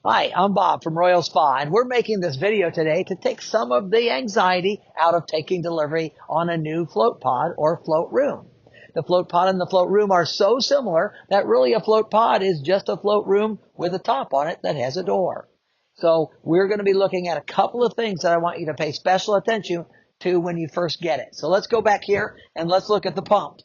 Hi, I'm Bob from Royal Spa, and we're making this video today to take some of the anxiety out of taking delivery on a new float pod or float room. The float pod and the float room are so similar that really a float pod is just a float room with a top on it that has a door. So we're going to be looking at a couple of things that I want you to pay special attention to when you first get it. So let's go back here and let's look at the pump.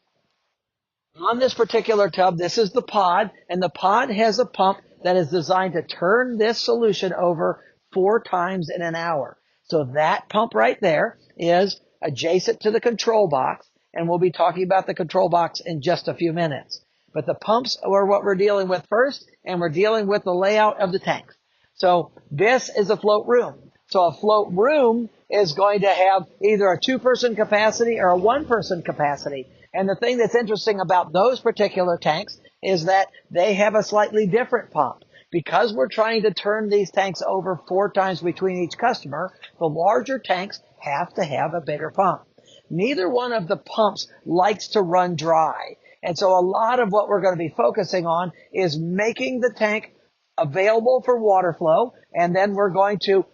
On this particular tub, this is the pod, and the pod has a pump that is designed to turn this solution over 4 times in an hour. So that pump right there is adjacent to the control box, and we'll be talking about the control box in just a few minutes. But the pumps are what we're dealing with first, and we're dealing with the layout of the tanks. So this is a float room. So a float room is going to have either a 2-person capacity or a 1-person capacity. And the thing that's interesting about those particular tanks is that they have a slightly different pump. Because we're trying to turn these tanks over 4 times between each customer, the larger tanks have to have a bigger pump. Neither one of the pumps likes to run dry. And so a lot of what we're going to be focusing on is making the tank available for water flow, and then we're going to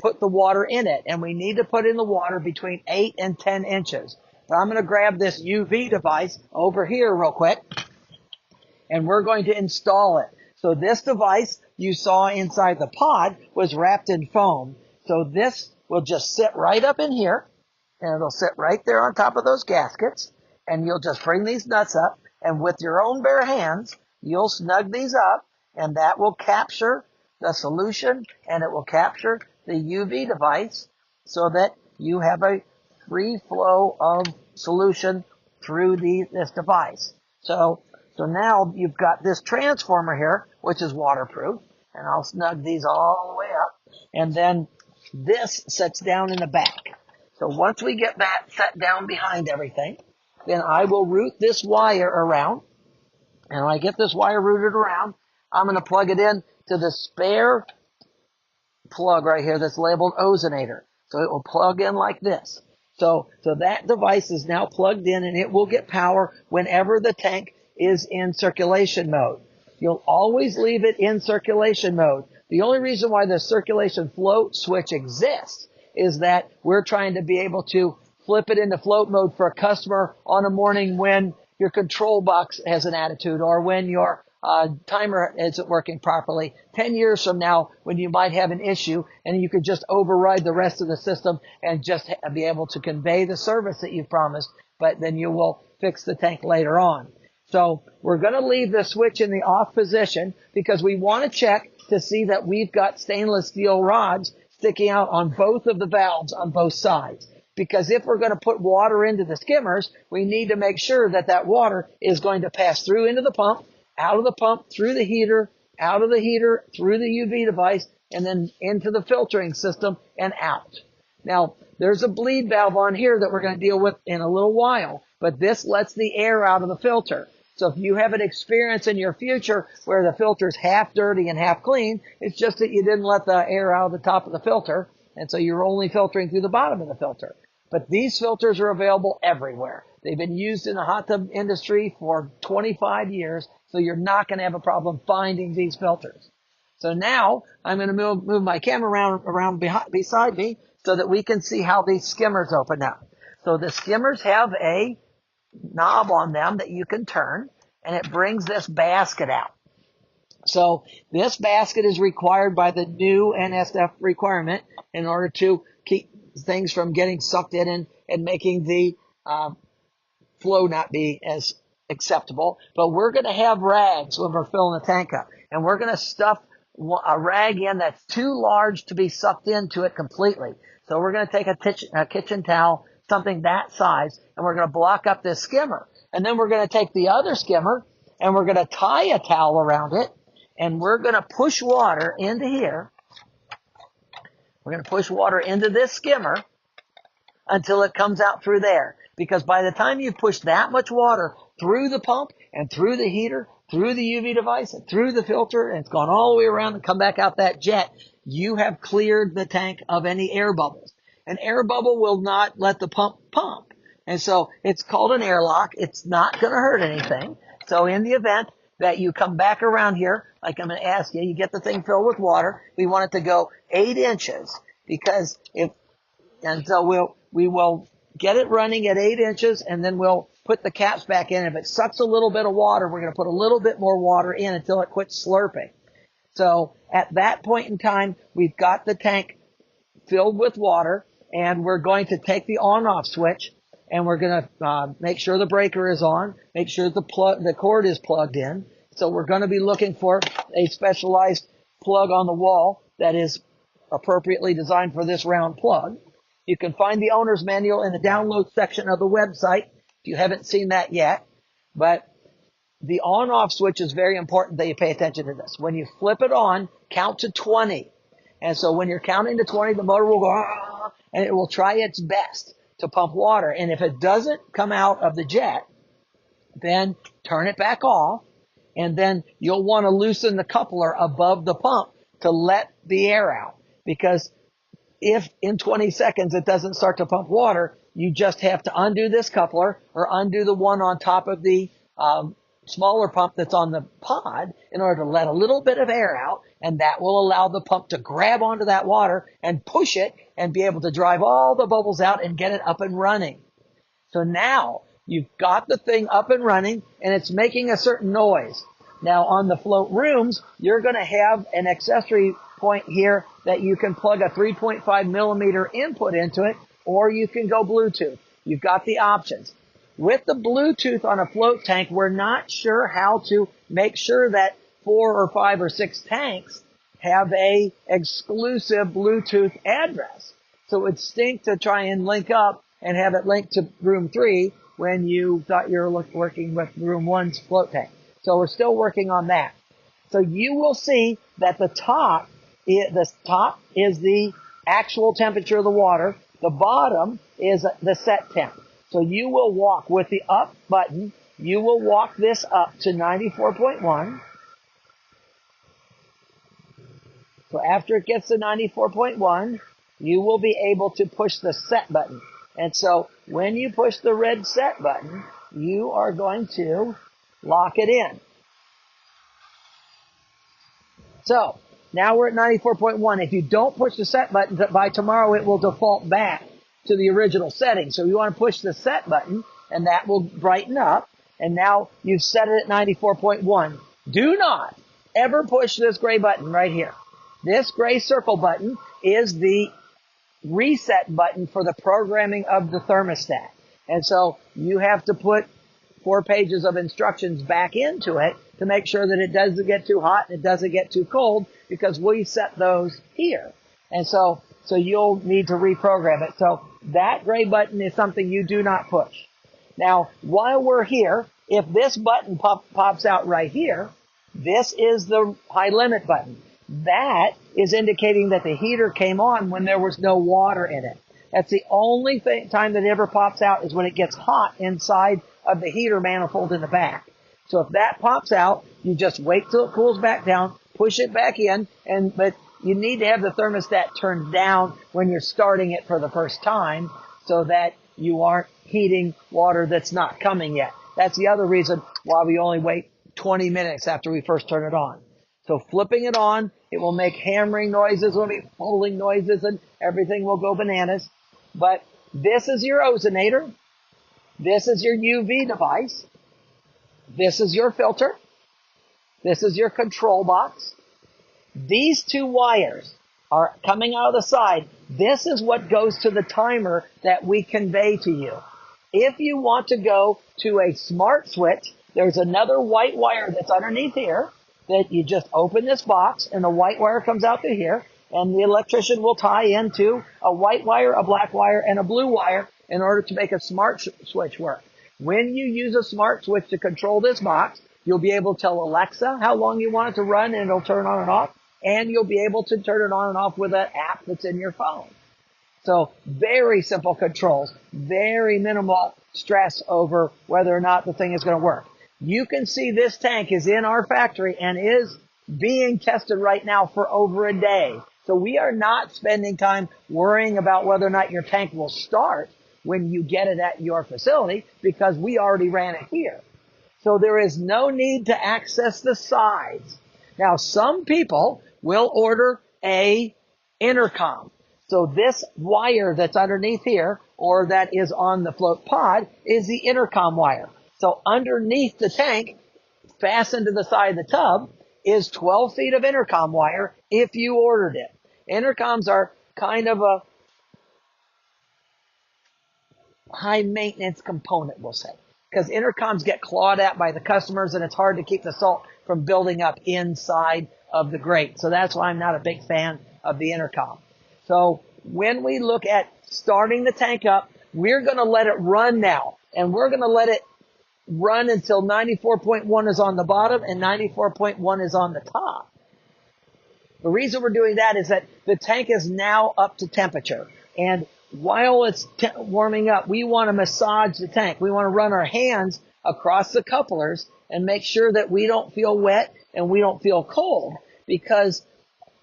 put the water in it. And we need to put in the water between 8 and 10 inches. So I'm going to grab this UV device over here real quick, and we're going to install it. So this device you saw inside the pod was wrapped in foam. So this will just sit right up in here, and it'll sit right there on top of those gaskets, and you'll just bring these nuts up, and with your own bare hands, you'll snug these up, and that will capture the solution, and it will capture the UV device so that you have a free flow of solution through this device. So now you've got this transformer here, which is waterproof, and I'll snug these all the way up, and then this sits down in the back. So once we get that set down behind everything, then I will route this wire around, and when I get this wire routed around, I'm going to plug it in to the spare plug right here that's labeled ozonator. So it will plug in like this. So that device is now plugged in, and it will get power whenever the tank is in circulation mode. You'll always leave it in circulation mode. The only reason why the circulation float switch exists is that we're trying to be able to flip it into float mode for a customer on a morning when your control box has an attitude, or when your timer isn't working properly. 10 years from now, when you might have an issue, and you could just override the rest of the system and just be able to convey the service that you've promised, but then you will fix the tank later on. So we're going to leave the switch in the off position because we want to check to see that we've got stainless steel rods sticking out on both of the valves on both sides. Because if we're going to put water into the skimmers, we need to make sure that that water is going to pass through into the pump, out of the pump, through the heater, out of the heater, through the UV device, and then into the filtering system and out. Now, there's a bleed valve on here that we're going to deal with in a little while, but this lets the air out of the filter. So if you have an experience in your future where the filter's half dirty and half clean, it's just that you didn't let the air out of the top of the filter, and so you're only filtering through the bottom of the filter. But these filters are available everywhere. They've been used in the hot tub industry for 25 years, so you're not going to have a problem finding these filters. So now I'm going to move my camera around beside me so that we can see how these skimmers open up. So the skimmers have a knob on them that you can turn, and it brings this basket out. So this basket is required by the new NSF requirement in order to keep things from getting sucked in and making the flow not be as acceptable. But we're going to have rags when we're filling the tank up, and we're going to stuff a rag in that's too large to be sucked into it completely. So we're going to take a kitchen towel, something that size, and we're going to block up this skimmer. And then we're going to take the other skimmer, and we're going to tie a towel around it, and we're going to push water into here. We're going to push water into this skimmer until it comes out through there. Because by the time you push that much water through the pump and through the heater, through the UV device, and through the filter, and it's gone all the way around and come back out that jet, you have cleared the tank of any air bubbles. An air bubble will not let the pump pump. And so it's called an airlock. It's not going to hurt anything. So in the event that you come back around here, like I'm going to ask you, you get the thing filled with water. We want it to go 8 inches because so we will get it running at 8 inches and then we'll put the caps back in. If it sucks a little bit of water, we're going to put a little bit more water in until it quits slurping. So at that point in time, we've got the tank filled with water and we're going to take the on-off switch and we're going to make sure the breaker is on, make sure the cord is plugged in. So we're going to be looking for a specialized plug on the wall that is appropriately designed for this round plug. You can find the owner's manual in the download section of the website if you haven't seen that yet. But the on-off switch is very important that you pay attention to this. When you flip it on, count to 20. And so when you're counting to 20, the motor will go, ah, and it will try its best to pump water. And if it doesn't come out of the jet, then turn it back off. And then you'll want to loosen the coupler above the pump to let the air out. Because if in 20 seconds it doesn't start to pump water, you just have to undo this coupler or undo the one on top of the smaller pump that's on the pod in order to let a little bit of air out, and that will allow the pump to grab onto that water and push it and be able to drive all the bubbles out and get it up and running. So now you've got the thing up and running and it's making a certain noise. Now on the float rooms, you're going to have an accessory point here that you can plug a 3.5 millimeter input into it, or you can go Bluetooth. You've got the options. With the Bluetooth on a float tank, we're not sure how to make sure that 4 or 5 or 6 tanks have a exclusive Bluetooth address. So it would stink to try and link up and have it linked to room 3 when you thought you were working with room 1's float tank. So we're still working on that. So you will see that the top is the actual temperature of the water. The bottom is the set temp. So you will walk with the up button. You will walk this up to 94.1. So after it gets to 94.1, you will be able to push the set button. And so when you push the red set button, you are going to lock it in. So now we're at 94.1. If you don't push the set button, by tomorrow it will default back to the original setting. So you want to push the set button and that will brighten up. And now you've set it at 94.1. Do not ever push this gray button right here. This gray circle button is the reset button for the programming of the thermostat. And so you have to put 4 pages of instructions back into it to make sure that it doesn't get too hot and it doesn't get too cold, because we set those here. And so you'll need to reprogram it. So that gray button is something you do not push. Now, while we're here, if this button pops out right here, this is the high limit button. That is indicating that the heater came on when there was no water in it. That's the only time that it ever pops out, is when it gets hot inside of the heater manifold in the back. So if that pops out, you just wait till it cools back down, push it back in, but you need to have the thermostat turned down when you're starting it for the first time so that you aren't heating water that's not coming yet. That's the other reason why we only wait 20 minutes after we first turn it on. So flipping it on, it will make hammering noises, it will be pulling noises, and everything will go bananas. But this is your ozonator. This is your UV device. This is your filter. This is your control box. These 2 wires are coming out of the side. This is what goes to the timer that we convey to you. If you want to go to a smart switch, there's another white wire that's underneath here that you just open this box and the white wire comes out to here, and the electrician will tie into a white wire, a black wire, and a blue wire in order to make a smart switch work. When you use a smart switch to control this box, you'll be able to tell Alexa how long you want it to run and it'll turn on and off, and you'll be able to turn it on and off with an app that's in your phone. So very simple controls, very minimal stress over whether or not the thing is going to work. You can see this tank is in our factory and is being tested right now for over a day. So we are not spending time worrying about whether or not your tank will start when you get it at your facility, because we already ran it here. So there is no need to access the sides. Now, some people will order a intercom. So this wire that's underneath here, or that is on the float pod, is the intercom wire. So underneath the tank, fastened to the side of the tub, is 12 feet of intercom wire if you ordered it. Intercoms are kind of a high maintenance component, we'll say, because intercoms get clawed at by the customers and it's hard to keep the salt from building up inside of the grate. So that's why I'm not a big fan of the intercom. So when we look at starting the tank up, we're going to let it run now, and we're going to let it run until 94.1 is on the bottom and 94.1 is on the top. The reason we're doing that is that the tank is now up to temperature, and while it's warming up, we want to massage the tank. We want to run our hands across the couplers and make sure that we don't feel wet and we don't feel cold, because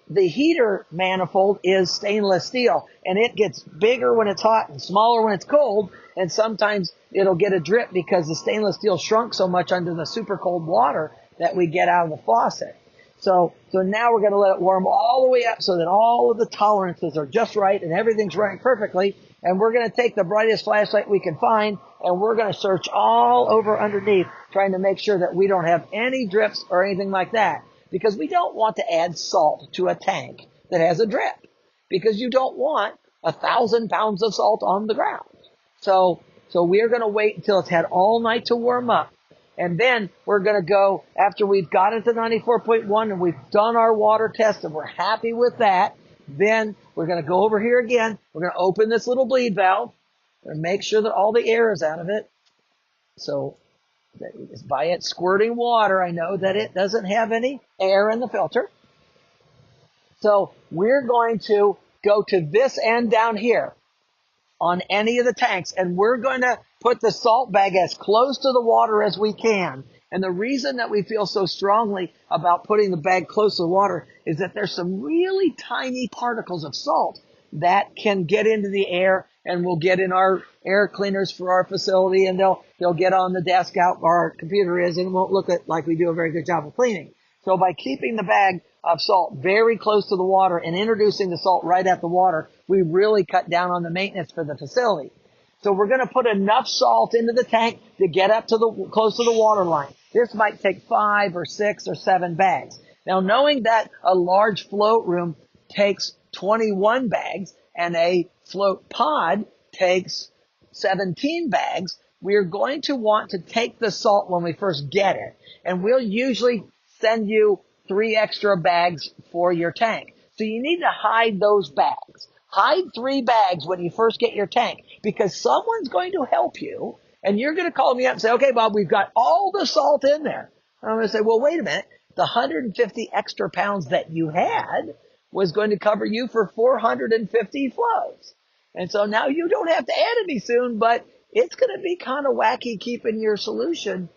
the heater manifold is stainless steel, and it gets bigger when it's hot and smaller when it's cold, and sometimes it'll get a drip because the stainless steel shrunk so much under the super cold water that we get out of the faucet. So now we're going to let it warm all the way up so that all of the tolerances are just right and everything's running perfectly, and we're going to take the brightest flashlight we can find, and we're going to search all over underneath, trying to make sure that we don't have any drips or anything like that. Because we don't want to add salt to a tank that has a drip, because you don't want 1,000 pounds of salt on the ground. So we're going to wait until it's had all night to warm up. And then we're going to go, after we've got it to 94.1 and we've done our water test and we're happy with that, then we're going to go over here again. We're going to open this little bleed valve and make sure that all the air is out of it. So by it squirting water, I know that it doesn't have any air in the filter. So we're going to go to this end down here on any of the tanks, and we're going to put the salt bag as close to the water as we can. And the reason that we feel so strongly about putting the bag close to the water is that there's some really tiny particles of salt that can get into the air and will get in our air cleaners for our facility, and they'll get on the desk out where our computer is, and it won't look like we do a very good job of cleaning. So by keeping the bag of salt very close to the water and introducing the salt right at the water, we really cut down on the maintenance for the facility. So we're going to put enough salt into the tank to get up to close to the water line. This might take 5 or 6 or 7 bags. Now, knowing that a large float room takes 21 bags and a float pod takes 17 bags, we're going to want to take the salt when we first get it. And we'll usually send you 3 extra bags for your tank. So you need to hide those bags. Hide 3 bags when you first get your tank, because someone's going to help you, and you're going to call me up and say, okay, Bob, we've got all the salt in there. And I'm going to say, well, wait a minute. The 150 extra pounds that you had was going to cover you for 450 flows. And so now you don't have to add any soon, but it's going to be kind of wacky keeping your solution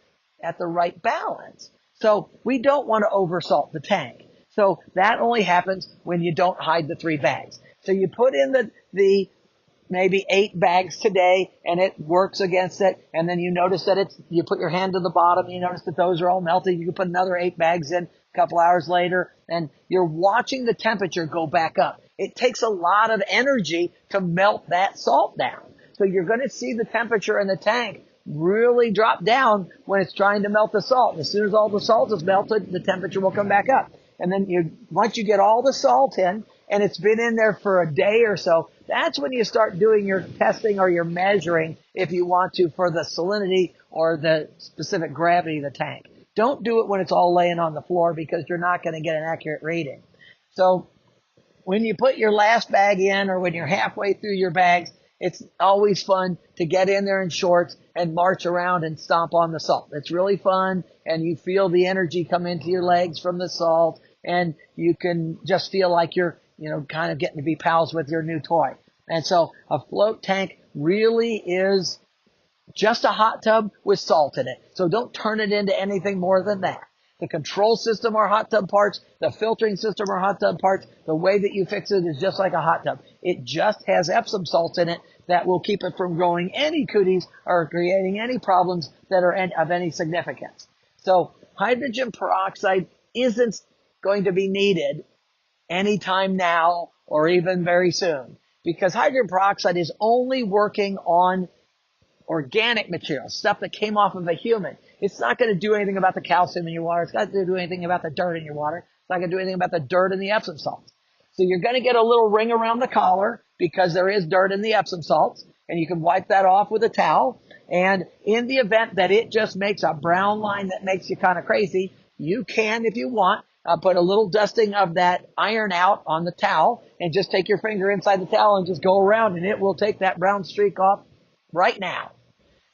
at the right balance. So we don't want to oversalt the tank. So that only happens when you don't hide the 3 bags. So you put in the maybe 8 bags today, and it works against it. And then you notice that you put your hand to the bottom, you notice that those are all melted. You can put another 8 bags in a couple hours later, and you're watching the temperature go back up. It takes a lot of energy to melt that salt down. So you're going to see the temperature in the tank really drop down when it's trying to melt the salt. As soon as all the salt is melted, the temperature will come back up. And then once you get all the salt in, and it's been in there for a day or so, that's when you start doing your testing or your measuring, if you want to, for the salinity or the specific gravity of the tank. Don't do it when it's all laying on the floor, because you're not going to get an accurate reading. So when you put your last bag in, or when you're halfway through your bags, it's always fun to get in there in shorts and march around and stomp on the salt. It's really fun, and you feel the energy come into your legs from the salt, and you can just feel like you're kind of getting to be pals with your new toy. And so a float tank really is just a hot tub with salt in it. So don't turn it into anything more than that. The control system are hot tub parts. The filtering system are hot tub parts. The way that you fix it is just like a hot tub. It just has Epsom salts in it that will keep it from growing any cooties or creating any problems that are of any significance. So hydrogen peroxide isn't going to be needed anytime now or even very soon, because hydrogen peroxide is only working on organic material, stuff that came off of a human. It's not going to do anything about the calcium in your water. It's not going to do anything about the dirt in your water. It's not going to do anything about the dirt in the Epsom salts. So you're going to get a little ring around the collar because there is dirt in the Epsom salts, and you can wipe that off with a towel. And in the event that it just makes a brown line that makes you kind of crazy, you can, if you want, put a little dusting of that iron out on the towel and just take your finger inside the towel and just go around, and it will take that brown streak off right now.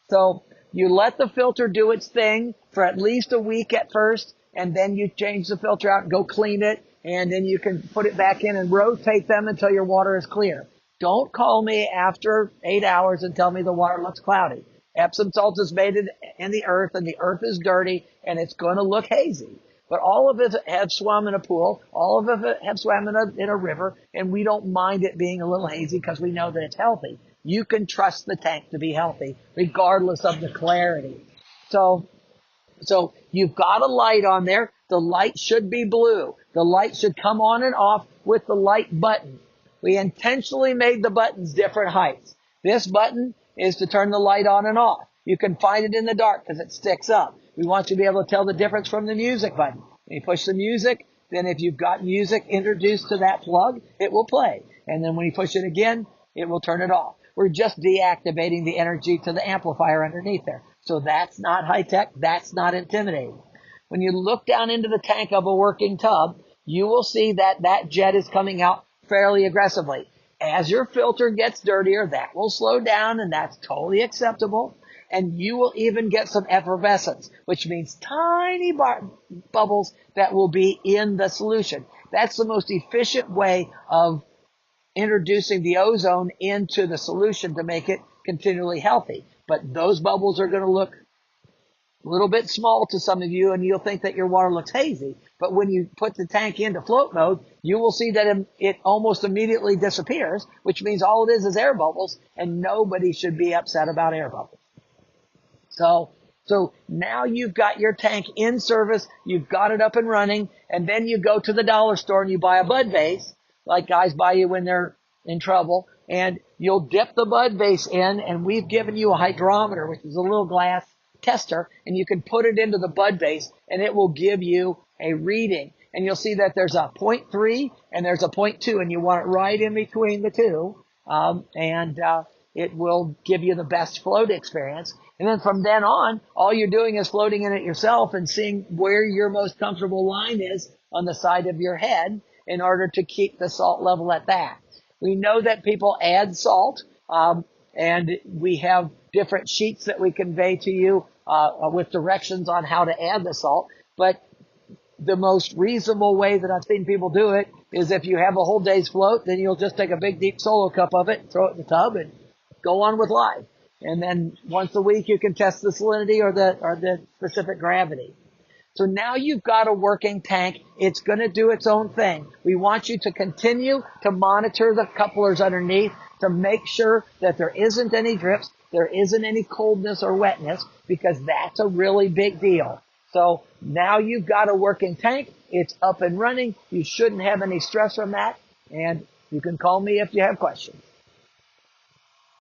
So you let the filter do its thing for at least a week at first, and then you change the filter out and go clean it, and then you can put it back in and rotate them until your water is clear. Don't call me after 8 hours and tell me the water looks cloudy. Epsom salt is made in the earth, and the earth is dirty, and it's going to look hazy. But all of it have swum in a pool. All of it have swam in a river, and we don't mind it being a little hazy because we know that it's healthy. You can trust the tank to be healthy regardless of the clarity. So you've got a light on there. The light should be blue. The light should come on and off with the light button. We intentionally made the buttons different heights. This button is to turn the light on and off. You can find it in the dark because it sticks up. We want you to be able to tell the difference from the music button. When you push the music, then if you've got music introduced to that plug, it will play. And then when you push it again, it will turn it off. We're just deactivating the energy to the amplifier underneath there. So that's not high tech. That's not intimidating. When you look down into the tank of a working tub, you will see that that jet is coming out fairly aggressively. As your filter gets dirtier, that will slow down, and that's totally acceptable. And you will even get some effervescence, which means tiny bubbles that will be in the solution. That's the most efficient way of introducing the ozone into the solution to make it continually healthy. But those bubbles are going to look a little bit small to some of you, and you'll think that your water looks hazy. But when you put the tank into float mode, you will see that it almost immediately disappears, which means all it is air bubbles, and nobody should be upset about air bubbles. So now you've got your tank in service, you've got it up and running, and then you go to the dollar store and you buy a Bud base, like guys buy you when they're in trouble, and you'll dip the Bud base in, and we've given you a hydrometer, which is a little glass tester, and you can put it into the Bud base, and it will give you a reading. And you'll see that there's a 0.3 and there's a 0.2, and you want it right in between the two, it will give you the best float experience. And then from then on, all you're doing is floating in it yourself and seeing where your most comfortable line is on the side of your head in order to keep the salt level at that. We know that people add salt, and we have different sheets that we convey to you with directions on how to add the salt. But the most reasonable way that I've seen people do it is if you have a whole day's float, then you'll just take a big deep solo cup of it, throw it in the tub, and go on with life. And then once a week you can test the salinity or the specific gravity. So now you've got a working tank. It's going to do its own thing. We want you to continue to monitor the couplers underneath to make sure that there isn't any drips, there isn't any coldness or wetness, because that's a really big deal. So now you've got a working tank. It's up and running. You shouldn't have any stress from that. And you can call me if you have questions.